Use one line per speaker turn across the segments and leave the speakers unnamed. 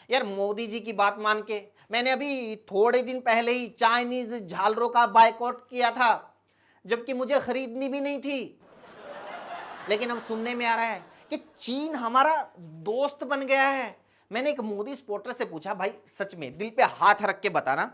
यार मोदी जी की बात मान के मैंने अभी थोड़े दिन पहले ही चाइनीज झालरों का बायकॉट किया था, जबकि मुझे खरीदनी भी नहीं थी। लेकिन अब सुनने में आ रहा है कि चीन हमारा दोस्त बन गया है। मैंने एक मोदी सपोर्टर से पूछा, भाई सच में दिल पे हाथ रख के बताना,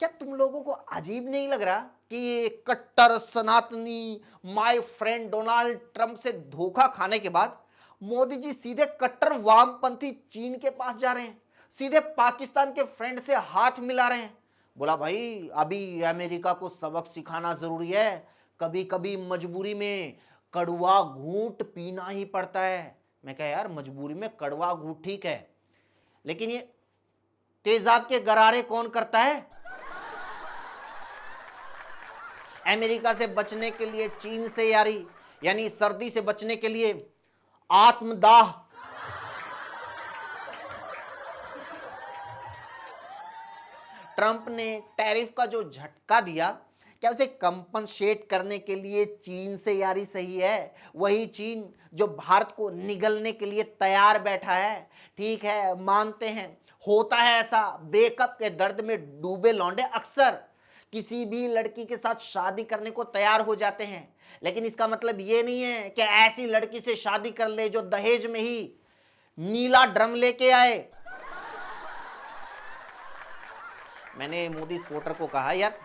क्या तुम लोगों को अजीब नहीं लग रहा कि ये कट्टर सनातनी माय फ्रेंड डोनाल्ड ट्रंप से धोखा खाने के बाद मोदी जी सीधे कट्टर वामपंथी चीन के पास जा रहे हैं, सीधे पाकिस्तान के फ्रेंड से हाथ मिला रहे हैं। बोला भाई अभी अमेरिका को सबक सिखाना जरूरी है, कभी कभी मजबूरी में कड़वा घूंट पीना ही पड़ता है। मैं कहा यार मजबूरी में कड़वा घूंट ठीक है, लेकिन ये तेजाब के गरारे कौन करता है? अमेरिका से बचने के लिए चीन से यारी, यानी सर्दी से बचने के लिए आत्मदाह। ट्रंप ने टैरिफ का जो झटका दिया, क्या उसे कंपनसेट करने के लिए चीन से यारी सही है? वही चीन जो भारत को निगलने के लिए तैयार बैठा है। ठीक है, मानते हैं होता है ऐसा, बेकअप के दर्द में डूबे लौंडे अक्सर किसी भी लड़की के साथ शादी करने को तैयार हो जाते हैं, लेकिन इसका मतलब ये नहीं है कि ऐसी लड़की से शादी कर ले जो दहेज में ही नीला ड्रम लेके आए। मैंने मोदी सपोर्टर को कहा, यार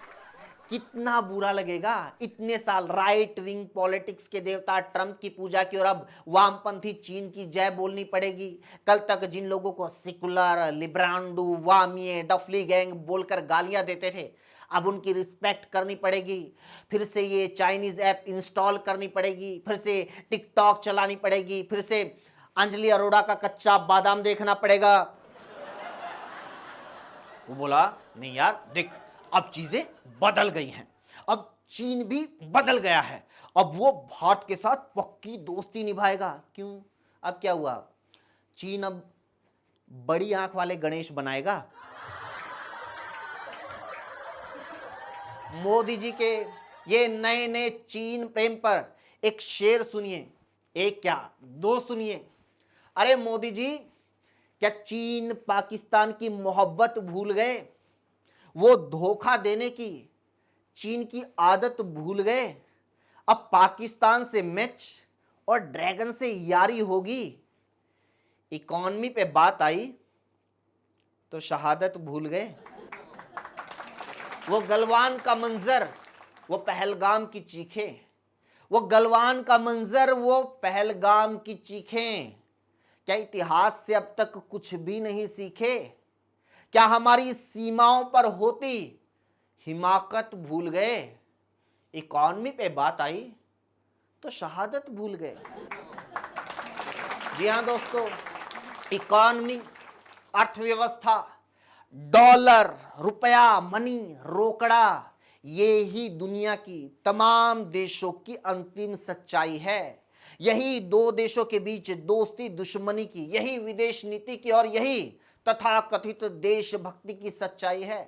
कितना बुरा लगेगा इतने साल राइट विंग पॉलिटिक्स के देवता ट्रंप की पूजा की और अब वामपंथी चीन की जय बोलनी पड़ेगी। कल तक जिन लोगों को सिकुलर, लिब्रांडू, वामिये, डफली गैंग बोलकर गालियां देते थे, अब उनकी रिस्पेक्ट करनी पड़ेगी। फिर से ये चाइनीज ऐप इंस्टॉल करनी पड़ेगी, फिर से टिकटॉक चलानी पड़ेगी, फिर से अंजलि अरोड़ा का कच्चा बादाम देखना पड़ेगा। वो बोला नहीं यार देख, अब चीजें बदल गई हैं, अब चीन भी बदल गया है, अब वो भारत के साथ पक्की दोस्ती निभाएगा। क्यों? अब क्या हुआ? चीन अब बड़ी आंख वाले गणेश बनाएगा। मोदी जी के ये नए नए चीन प्रेम पर एक शेर सुनिए, एक क्या दो सुनिए। अरे मोदी जी, क्या चीन पाकिस्तान की मोहब्बत भूल गए? वो धोखा देने की चीन की आदत भूल गए? अब पाकिस्तान से मैच और ड्रैगन से यारी होगी। इकॉनमी पे बात आई तो शहादत भूल गए। वो गलवान का मंजर, वो पहलगाम की चीखें, वो गलवान का मंजर, वो पहलगाम की चीखें। क्या इतिहास से अब तक कुछ भी नहीं सीखे? क्या हमारी सीमाओं पर होती हिमाकत भूल गए? इकॉनमी पे बात आई तो शहादत भूल गए। जी हां दोस्तों, इकॉनमी, अर्थव्यवस्था, डॉलर, रुपया, मनी, रोकड़ा, ये ही दुनिया की तमाम देशों की अंतिम सच्चाई है। यही दो देशों के बीच दोस्ती दुश्मनी की, यही विदेश नीति की और यही तथाकथित देशभक्ति की सच्चाई है।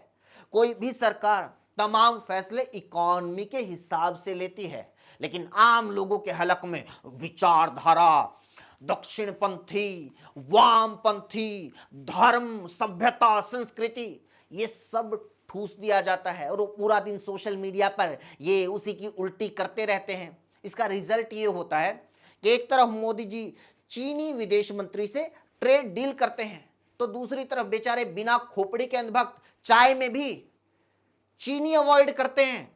कोई भी सरकार तमाम फैसले इकॉनमी के हिसाब से लेती है, लेकिन आम लोगों के हलक में विचारधारा, दक्षिणपंथी, वामपंथी, धर्म, सभ्यता, संस्कृति, ये सब ठूस दिया जाता है और वो पूरा दिन सोशल मीडिया पर ये उसी की उल्टी करते रहते हैं। इसका रिजल्ट ये होता है कि एक तरफ मोदी जी चीनी विदेश मंत्री से ट्रेड डील करते हैं, तो दूसरी तरफ बेचारे बिना खोपड़ी के अंधभक्त चाय में भी चीनी अवॉइड करते हैं।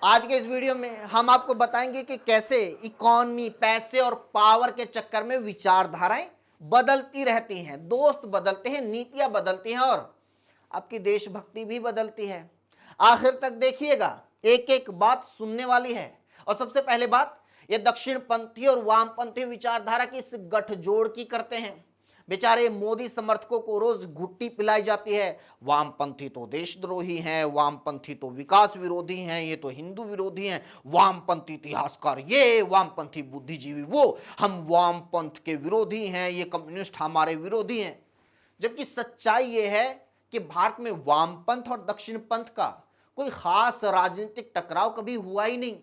आज के इस वीडियो में हम आपको बताएंगे कि कैसे इकॉनमी, पैसे और पावर के चक्कर में विचारधाराएं बदलती रहती हैं, दोस्त बदलते हैं, नीतियां बदलती हैं और आपकी देशभक्ति भी बदलती है। आखिर तक देखिएगा, एक एक बात सुनने वाली है। और सबसे पहले बात, ये दक्षिणपंथी और वामपंथी विचारधारा की इस गठजोड़ की करते हैं। बेचारे मोदी समर्थकों को रोज घुट्टी पिलाई जाती है, वामपंथी तो देशद्रोही हैं, वामपंथी तो विकास विरोधी हैं, ये तो हिंदू विरोधी हैं, वामपंथी इतिहासकार ये, वामपंथी बुद्धिजीवी वो, हम वामपंथ के विरोधी हैं, ये कम्युनिस्ट हमारे विरोधी हैं। जबकि सच्चाई ये है कि भारत में वामपंथ और दक्षिणपंथ का कोई खास राजनीतिक टकराव कभी हुआ ही नहीं।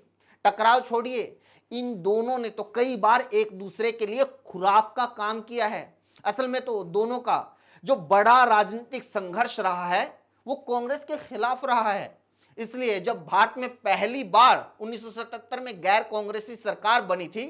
टकराव छोड़िए, इन दोनों ने तो कई बार एक दूसरे के लिए खुराक का काम किया है। असल में तो दोनों का जो बड़ा राजनीतिक संघर्ष रहा है वो कांग्रेस के खिलाफ रहा है। इसलिए जब भारत में पहली बार 1977 में गैर कांग्रेसी सरकार बनी थी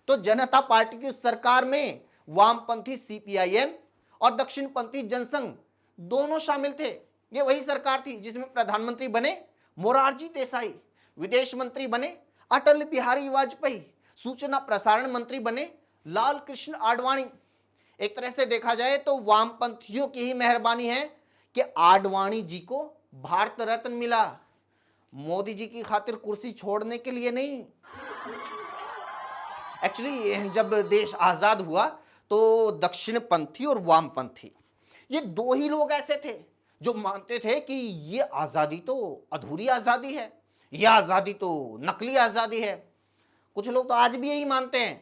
तो जनता पार्टी की उस सरकार में वामपंथी सीपीआईएम और दक्षिणपंथी जनसंघ दोनों शामिल थे। ये वही सरकार थी जिसमें प्रधानमंत्री बने मोरारजी देसाई, विदेश मंत्री बने अटल बिहारी वाजपेयी, सूचना प्रसारण मंत्री बने लाल कृष्ण आडवाणी। एक तरह से देखा जाए तो वामपंथियों की ही मेहरबानी है कि आडवाणी जी को भारत रत्न मिला, मोदी जी की खातिर कुर्सी छोड़ने के लिए नहीं। एक्चुअली जब देश आजाद हुआ तो दक्षिणपंथी और वामपंथी ये दो ही लोग ऐसे थे जो मानते थे कि ये आजादी तो अधूरी आजादी है, ये आजादी तो नकली आजादी है। कुछ लोग तो आज भी यही मानते हैं।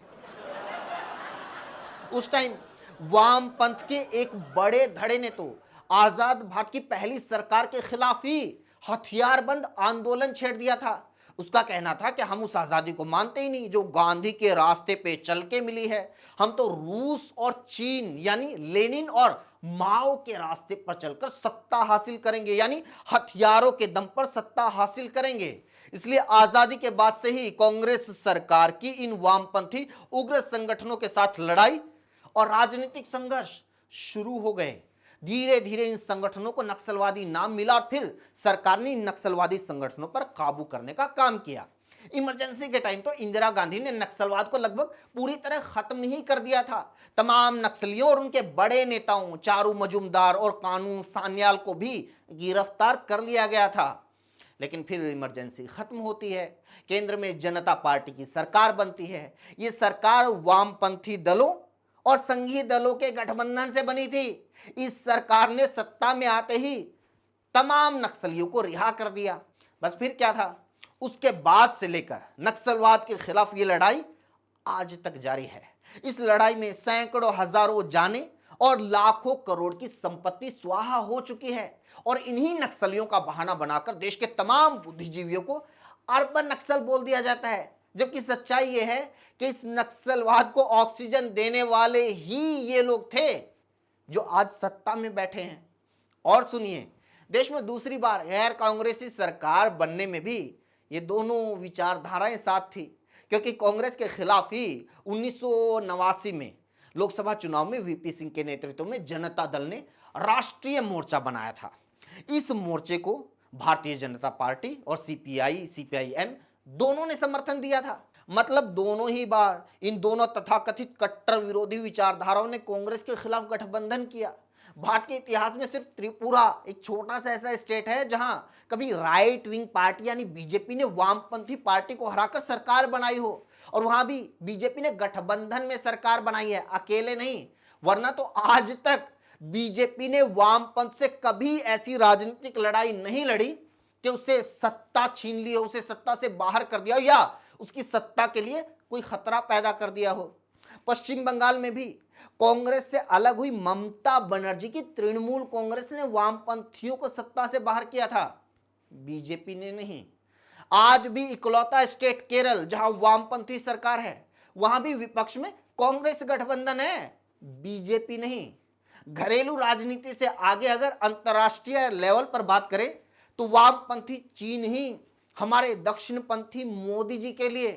उस टाइम वामपंथ के एक बड़े धड़े ने तो आजाद भारत की पहली सरकार के खिलाफ ही हथियारबंद आंदोलन छेड़ दिया था। उसका कहना था कि हम उस आजादी को मानते ही नहीं जो गांधी के रास्ते पे चल के मिली है। हम तो रूस और चीन यानी लेनिन और माओ के रास्ते पर चलकर सत्ता हासिल करेंगे, यानी हथियारों के दम पर सत्ता हासिल करेंगे। इसलिए आजादी के बाद से ही कांग्रेस सरकार की इन वामपंथी उग्र संगठनों के साथ लड़ाई और राजनीतिक संघर्ष शुरू हो गए। धीरे धीरे इन संगठनों को नक्सलवादी नाम मिला और फिर सरकार ने इन नक्सलवादी संगठनों पर काबू करने का काम किया। इमरजेंसी के टाइम तो इंदिरा गांधी ने नक्सलवाद को लगभग पूरी तरह खत्म ही कर दिया था। तमाम नक्सलियों और उनके बड़े नेताओं चारू मजूमदार और कानून सान्याल को भी गिरफ्तार कर लिया गया था। लेकिन फिर इमरजेंसी खत्म होती है, केंद्र में जनता पार्टी की सरकार बनती है। ये सरकार वामपंथी दलों और संघीय दलों के गठबंधन से बनी थी। इस सरकार ने सत्ता में आते ही तमाम नक्सलियों को रिहा कर दिया। बस फिर क्या था, उसके बाद से लेकर नक्सलवाद के खिलाफ ये लड़ाई आज तक जारी है। इस लड़ाई में सैकड़ों हजारों जाने और लाखों करोड़ की संपत्ति स्वाहा हो चुकी है और इन्हीं नक्सलियों का बहाना बनाकर देश के तमाम बुद्धिजीवियों को अर्बन नक्सल बोल दिया जाता है। जबकि सच्चाई यह है कि इस नक्सलवाद को ऑक्सीजन देने वाले ही ये लोग थे जो आज सत्ता में बैठे हैं। और सुनिए, देश में दूसरी बार गैर कांग्रेसी सरकार बनने में भी ये दोनों विचारधाराएं साथ थी, क्योंकि कांग्रेस के खिलाफ ही 1989 में लोकसभा चुनाव में वीपी सिंह के नेतृत्व में जनता दल ने राष्ट्रीय मोर्चा बनाया था। इस मोर्चे को भारतीय जनता पार्टी और सीपीआईएम दोनों ने समर्थन दिया था। मतलब दोनों ही बार इन दोनों तथाकथित कट्टर विरोधी विचारधाराओं ने कांग्रेस के खिलाफ गठबंधन किया। भारत के इतिहास में सिर्फ त्रिपुरा एक छोटा सा ऐसा स्टेट है जहां कभी राइट विंग पार्टी यानी बीजेपी ने वामपंथी पार्टी को हराकर सरकार बनाई हो, और वहां भी बीजेपी ने गठबंधन में सरकार बनाई है, अकेले नहीं। वरना तो आज तक बीजेपी ने वामपंथ से कभी ऐसी राजनीतिक लड़ाई नहीं लड़ी कि उससे सत्ता छीन ली हो, उसे सत्ता से बाहर कर दिया हो या उसकी सत्ता के लिए कोई खतरा पैदा कर दिया हो। पश्चिम बंगाल में भी कांग्रेस से अलग हुई ममता बनर्जी की तृणमूल कांग्रेस ने वामपंथियों को सत्ता से बाहर किया था, बीजेपी ने नहीं। आज भी इकलौता स्टेट केरल जहां वामपंथी सरकार है, वहां भी विपक्ष में कांग्रेस गठबंधन है, बीजेपी नहीं। घरेलू राजनीति से आगे अगर अंतर्राष्ट्रीय लेवल पर बात करें तो वामपंथी चीन ही हमारे दक्षिणपंथी मोदी जी के लिए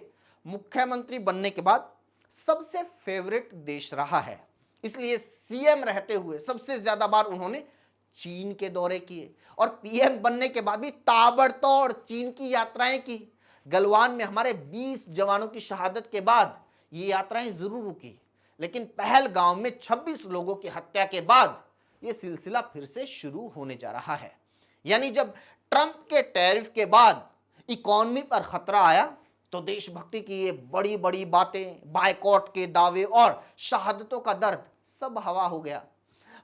मुख्यमंत्री बनने के बाद सबसे फेवरेट देश रहा है। इसलिए सीएम रहते हुए सबसे ज्यादा बार उन्होंने चीन के दौरे किए और पीएम बनने के बाद भी ताबड़तोड़ चीन की यात्राएं की। गलवान में हमारे 20 जवानों की शहादत के बाद ये यात्राएं जरूर रुकी, लेकिन पहलगांव में 26 लोगों की हत्या के बाद ये सिलसिला फिर से शुरू होने जा रहा है। यानी जब ट्रंप के टैरिफ के बाद इकॉनमी पर खतरा आया तो देशभक्ति की ये बड़ी बड़ी बातें, बायकॉट के दावे और शहादतों का दर्द सब हवा हो गया।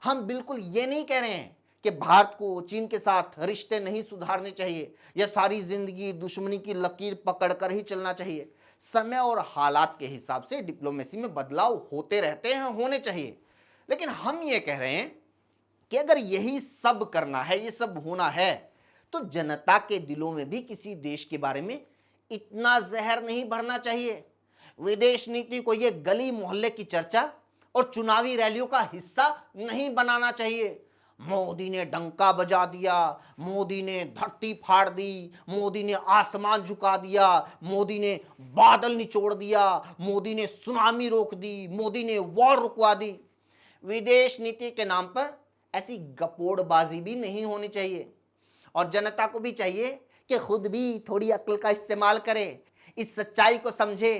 हम बिल्कुल ये नहीं कह रहे हैं कि भारत को चीन के साथ रिश्ते नहीं सुधारने चाहिए या सारी जिंदगी दुश्मनी की लकीर पकड़कर ही चलना चाहिए। समय और हालात के हिसाब से डिप्लोमेसी में बदलाव होते रहते हैं, होने चाहिए। लेकिन हम ये कह रहे हैं कि अगर यही सब करना है, ये सब होना है, तो जनता के दिलों में भी किसी देश के बारे में इतना जहर नहीं भरना चाहिए। विदेश नीति को ये गली मोहल्ले की चर्चा और चुनावी रैलियों का हिस्सा नहीं बनाना चाहिए। मोदी ने डंका बजा दिया, मोदी ने धरती फाड़ दी, मोदी ने आसमान झुका दिया, मोदी ने बादल निचोड़ दिया, मोदी ने सुनामी रोक दी, मोदी ने वॉर रुकवा दी। विदेश नीति के नाम पर ऐसी गपोड़बाजी भी नहीं होनी चाहिए और जनता को भी चाहिए कि खुद भी थोड़ी अक्ल का इस्तेमाल करे, इस सच्चाई को समझे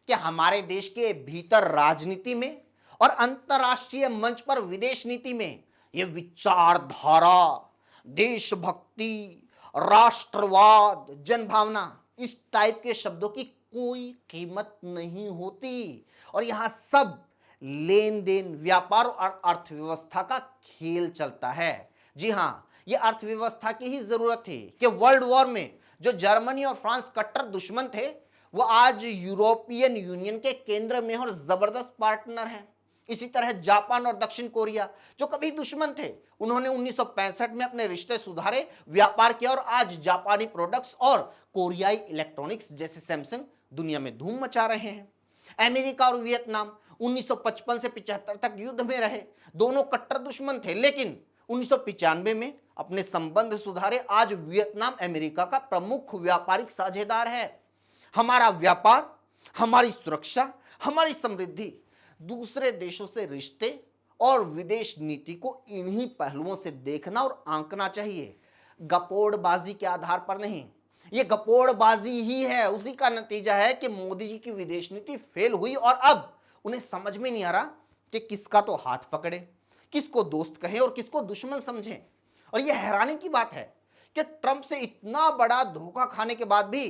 कि हमारे देश के भीतर राजनीति में और अंतर्राष्ट्रीय मंच पर विदेश नीति में ये विचारधारा, देशभक्ति, राष्ट्रवाद, जनभावना, इस टाइप के शब्दों की कोई कीमत नहीं होती और यहां सब लेन देन, व्यापार और अर्थव्यवस्था का खेल चलता है। जी हां, ये अर्थव्यवस्था की ही जरूरत थी कि वर्ल्ड वॉर में जो जर्मनी और फ्रांस कट्टर दुश्मन थे वो आज यूरोपियन यूनियन के केंद्र में और जबरदस्त पार्टनर हैं। इसी तरह जापान और दक्षिण कोरिया जो कभी दुश्मन थे, उन्होंने 1965 में अपने रिश्ते सुधारे, व्यापार किया और आज जापानी प्रोडक्ट्स और कोरियाई इलेक्ट्रॉनिक्स जैसे सैमसंग दुनिया में धूम मचा रहे हैं। अमेरिका और वियतनाम 1955 से 75 तक युद्ध में रहे, दोनों कट्टर दुश्मन थे, लेकिन 1995 में अपने संबंध सुधारे। आज वियतनाम अमेरिका का प्रमुख व्यापारिक साझेदार है। हमारा व्यापार, हमारी सुरक्षा, हमारी समृद्धि दूसरे देशों से रिश्ते और विदेश नीति को इन्हीं पहलुओं से देखना और आंकना चाहिए, गपोड़बाजी के आधार पर नहीं। ये गपोड़बाजी ही है, उसी का नतीजा है कि मोदी जी की विदेश नीति फेल हुई और अब उन्हें समझ में नहीं आ रहा कि किसका तो हाथ पकड़े, किसको दोस्त कहें और किसको दुश्मन समझें। और यह हैरानी की बात है कि ट्रंप से इतना बड़ा धोखा खाने के बाद भी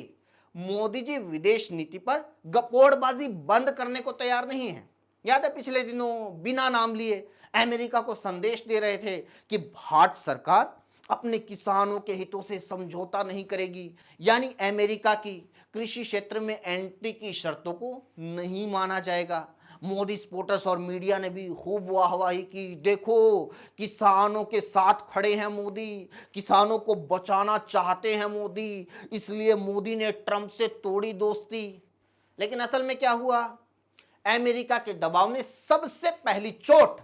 मोदी जी विदेश नीति पर गपोड़बाजी बंद करने को तैयार नहीं है। याद है पिछले दिनों बिना नाम लिए अमेरिका को संदेश दे रहे थे कि भारत सरकार अपने किसानों के हितों से समझौता नहीं करेगी, यानी अमेरिका की कृषि क्षेत्र में एंट्री की शर्तों को नहीं माना जाएगा। मोदी सपोर्टर्स और मीडिया ने भी खूब वाहवाही की, देखो किसानों के साथ खड़े हैं मोदी, किसानों को बचाना चाहते हैं मोदी, इसलिए मोदी ने ट्रंप से तोड़ी दोस्ती। लेकिन असल में क्या हुआ? अमेरिका के दबाव में सबसे पहली चोट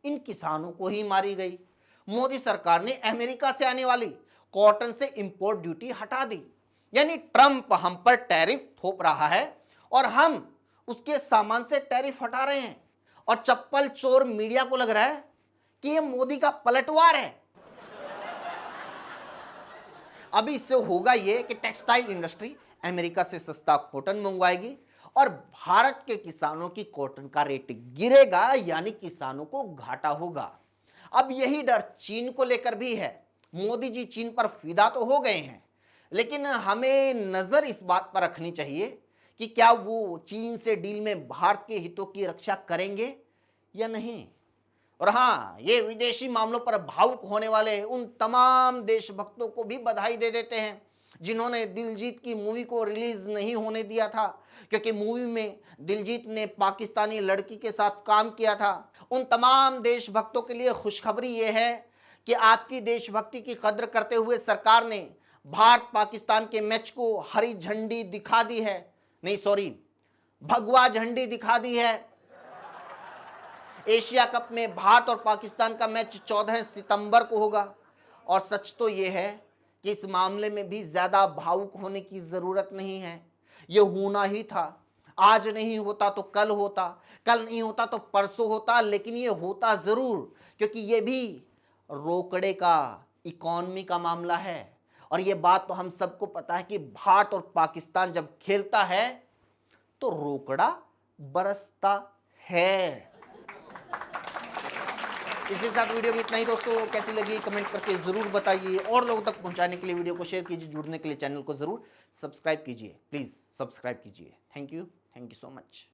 इन किसानों को ही मारी गई। मोदी सरकार ने अमेरिका से आने वाली कॉटन से इंपोर्ट ड्यूटी हटा दी, यानी ट्रंप हम पर टैरिफ थोप रहा है और हम उसके सामान से टैरिफ हटा रहे हैं। और चप्पल चोर मीडिया को लग रहा है कि यह मोदी का पलटवार है। अभी इससे होगा यह कि टेक्सटाइल इंडस्ट्री अमेरिका से सस्ता कॉटन मंगवाएगी और भारत के किसानों की कॉटन का रेट गिरेगा, यानी किसानों को घाटा होगा। अब यही डर चीन को लेकर भी है। मोदी जी चीन पर फिदा तो हो गए हैं, लेकिन हमें नजर इस बात पर रखनी चाहिए कि क्या वो चीन से डील में भारत के हितों की रक्षा करेंगे या नहीं। और हाँ, ये विदेशी मामलों पर भावुक होने वाले उन तमाम देशभक्तों को भी बधाई दे देते हैं जिन्होंने दिलजीत की मूवी को रिलीज नहीं होने दिया था, क्योंकि मूवी में दिलजीत ने पाकिस्तानी लड़की के साथ काम किया था। उन तमाम देशभक्तों के लिए खुशखबरी यह है कि आपकी देशभक्ति की कद्र करते हुए सरकार ने भारत पाकिस्तान के मैच को हरी झंडी दिखा दी है, नहीं सॉरी, भगवा झंडी दिखा दी है। एशिया कप में भारत और पाकिस्तान का मैच 14 सितंबर को होगा और सच तो यह है कि इस मामले में भी ज्यादा भावुक होने की जरूरत नहीं है। यह होना ही था, आज नहीं होता तो कल होता, कल नहीं होता तो परसों होता, लेकिन यह होता जरूर, क्योंकि यह भी रोकड़े का, इकोनॉमी का मामला है। और यह बात तो हम सबको पता है कि भारत और पाकिस्तान जब खेलता है तो रोकड़ा बरसता है। इसी के साथ वीडियो में इतना ही दोस्तों। कैसी लगी कमेंट करके जरूर बताइए और लोगों तक पहुंचाने के लिए वीडियो को शेयर कीजिए। जुड़ने के लिए चैनल को जरूर सब्सक्राइब कीजिए, प्लीज सब्सक्राइब कीजिए। Thank you so much.